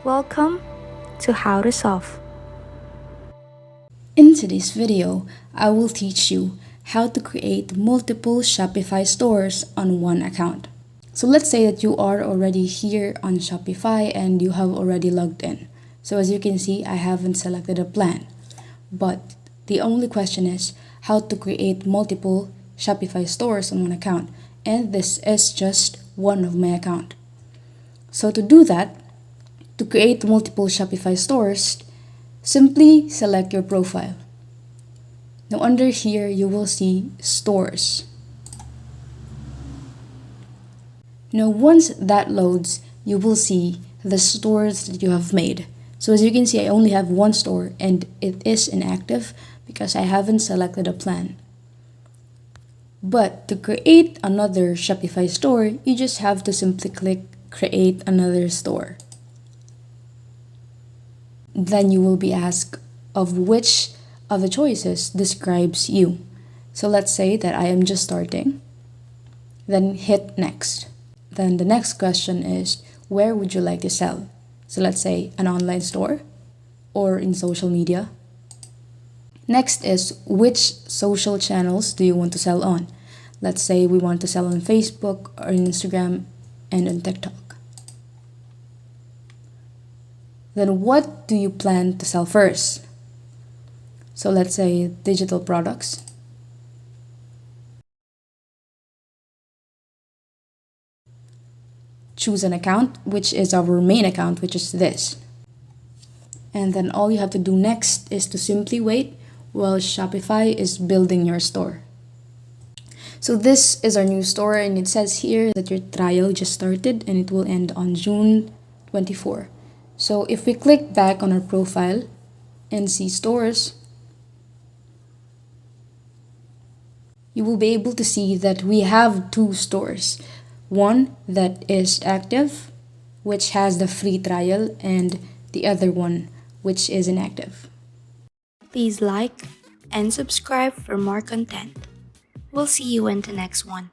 Welcome to How to Solve. In today's video, I will teach you how to create multiple Shopify stores on one account. So let's say that you are already here on Shopify and you have already logged in. So as you can see, I haven't selected a plan. But the only question is how to create multiple Shopify stores on one account. And this is just one of my account. So to do that, to create multiple Shopify stores, simply select your profile. Now under here, you will see stores. Now once that loads, you will see the stores that you have made. So as you can see, I only have one store and it is inactive because I haven't selected a plan. But to create another Shopify store, you just have to simply click create another store. Then you will be asked of which of the choices describes you. So let's say that I am just starting. Then hit next. Then the next question is, where would you like to sell? So let's say an online store or in social media. Next is, which social channels do you want to sell on? Let's say we want to sell on Facebook or Instagram and on TikTok. Then what do you plan to sell first? So let's say digital products. Choose an account, which is our main account, which is this. And then all you have to do next is to simply wait while Shopify is building your store. So this is our new store and it says here that your trial just started and it will end on June 24. So if we click back on our profile and see stores, you will be able to see that we have two stores. One that is active, which has the free trial, and the other one, which is inactive. Please like and subscribe for more content. We'll see you in the next one.